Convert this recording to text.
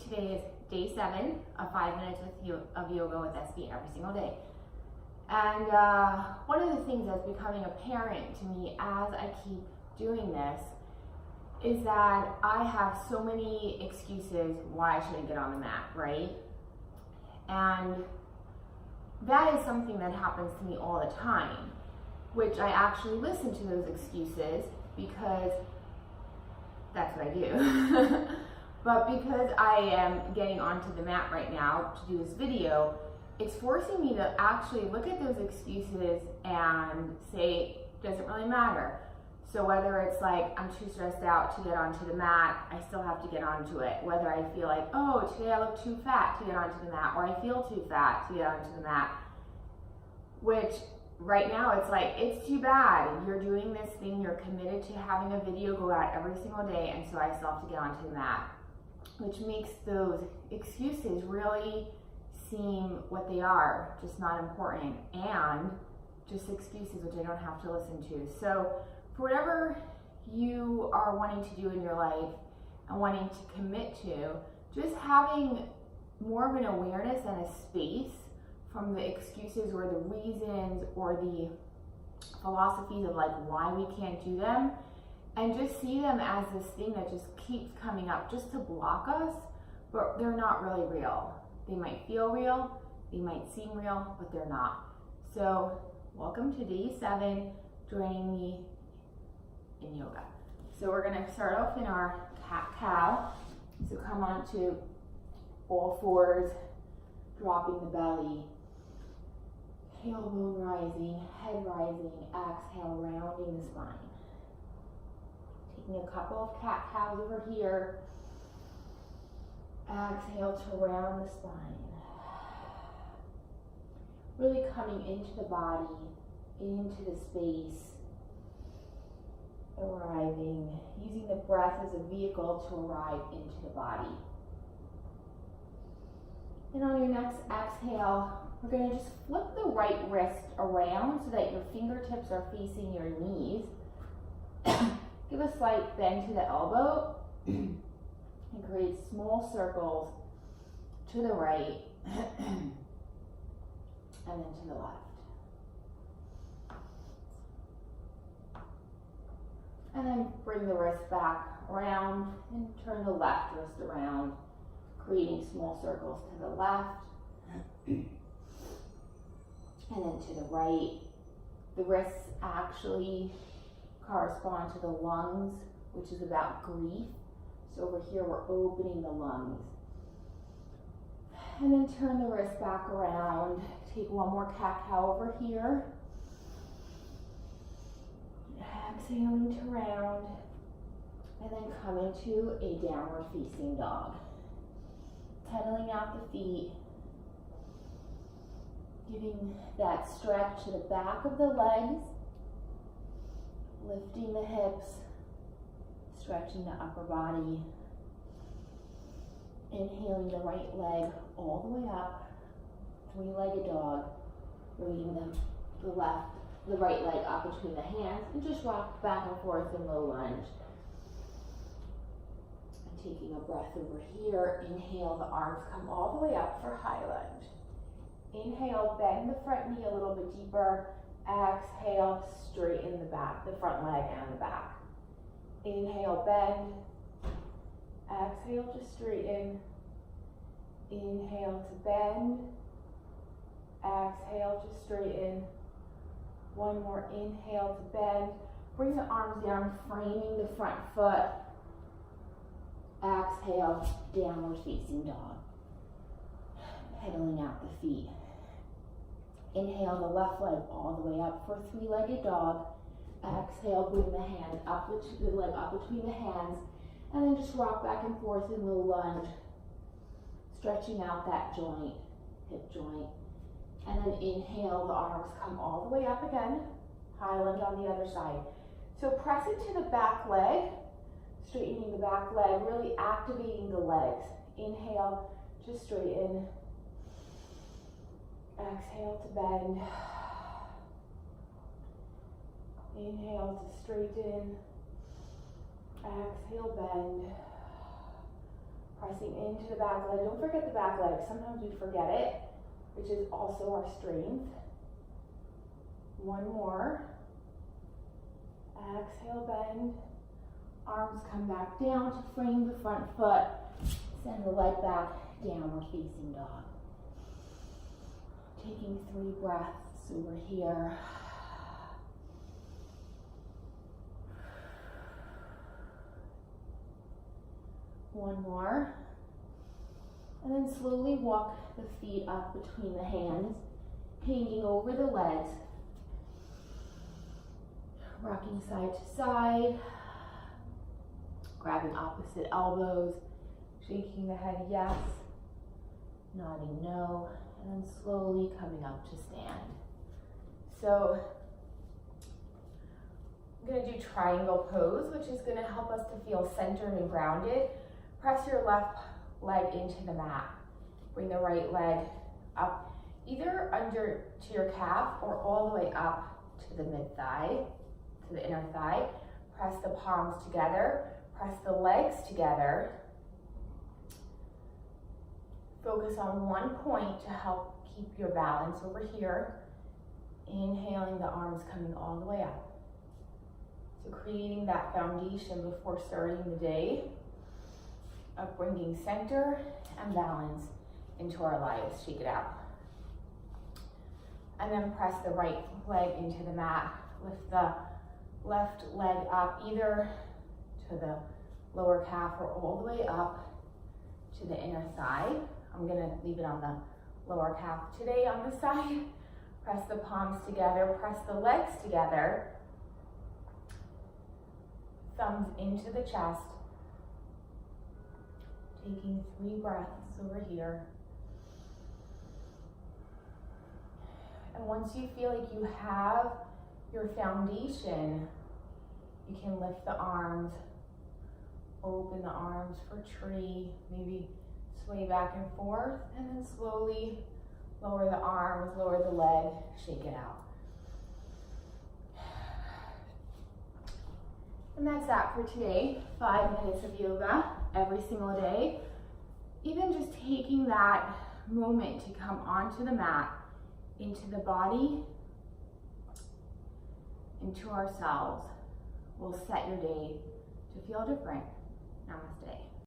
Today is day 7 of 5 minutes of yoga with Este every single day. And one of the things that's becoming apparent to me as I keep doing this is that I have so many excuses why I shouldn't get on the mat, right? And that is something that happens to me all the time, which I actually listen to those excuses because that's what I do. But because I am getting onto the mat right now to do this video, it's forcing me to actually look at those excuses and say, doesn't really matter. So whether it's like I'm too stressed out to get onto the mat, I still have to get onto it. Whether I feel like, oh, today I look too fat to get onto the mat, or I feel too fat to get onto the mat, which right now it's like, it's too bad. You're doing this thing, you're committed to having a video go out every single day, and so I still have to get onto the mat, which makes those excuses really seem what they are, just not important, and just excuses which I don't have to listen to. So for whatever you are wanting to do in your life and wanting to commit to, just having more of an awareness and a space from the excuses or the reasons or the philosophies of like why we can't do them, and just see them as this thing that just keeps coming up just to block us, but they're not really real. They might feel real, they might seem real, but they're not. So welcome to day 7, joining me in yoga. So we're gonna start off in our cat-cow. So come on to all fours, dropping the belly, tailbone rising, head rising, exhale, rounding the spine. Taking a couple of cat-cows over here. Exhale to round the spine. Really coming into the body, into the space. Arriving, using the breath as a vehicle to arrive into the body. And on your next exhale, we're going to just flip the right wrist around so that your fingertips are facing your knees. Give a slight bend to the elbow and create small circles to the right and then to the left. And then bring the wrist back around and turn the left wrist around, creating small circles to the left and then to the right. The wrists actually correspond to the lungs, which is about grief. So over here we're opening the lungs. And then turn the wrist back around. Take one more cat-cow over here. Exhaling to round, and then come into a downward facing dog. Pedaling out the feet, giving that stretch to the back of the legs, lifting the hips, stretching the upper body. Inhaling the right leg all the way up, 3-legged dog, bringing the right leg up between the hands, and just rock back and forth in low lunge. And taking a breath over here, inhale, the arms come all the way up for high lunge. Inhale, bend the front knee a little bit deeper. Exhale, straighten the back, the front leg and the back. Inhale, bend. Exhale to straighten. Inhale to bend. Exhale to straighten. One more inhale to bend. Bring the arms down, framing the front foot. Exhale, downward facing dog. Pedaling out the feet. Inhale the left leg all the way up for 3-legged dog. Exhale, bring the leg up between the hands, and then just rock back and forth in low lunge, stretching out that joint, hip joint. And then inhale, the arms come all the way up again. High lunge on the other side. So press into the back leg, straightening the back leg, really activating the legs. Inhale to straighten. Exhale to bend. Inhale to straighten. Exhale, bend. Pressing into the back leg. Don't forget the back leg. Sometimes we forget it, which is also our strength. One more. Exhale, bend. Arms come back down to frame the front foot. Send the leg back, downward facing dog. Taking 3 breaths over here. One more. And then slowly walk the feet up between the hands, hanging over the legs. Rocking side to side. Grabbing opposite elbows. Shaking the head yes. Nodding no. And then slowly coming up to stand. So I'm going to do triangle pose, which is going to help us to feel centered and grounded. Press your left leg into the mat. Bring the right leg up, either under to your calf or all the way up to the mid-thigh, to the inner thigh. Press the palms together. Press the legs together. Focus on one point to help keep your balance over here. Inhaling, the arms coming all the way up. So creating that foundation before starting the day of bringing center and balance into our lives. Shake it out. And then press the right leg into the mat. Lift the left leg up either to the lower calf or all the way up to the inner thigh. I'm gonna leave it on the lower calf today on this side. Press the palms together, press the legs together. Thumbs into the chest. Taking 3 breaths over here. And once you feel like you have your foundation, you can lift the arms, open the arms for tree, maybe sway back and forth, and then slowly lower the arms, lower the leg, shake it out. And that's that for today. 5 minutes of yoga every single day. Even just taking that moment to come onto the mat, into the body, into ourselves, will set your day to feel different. Namaste.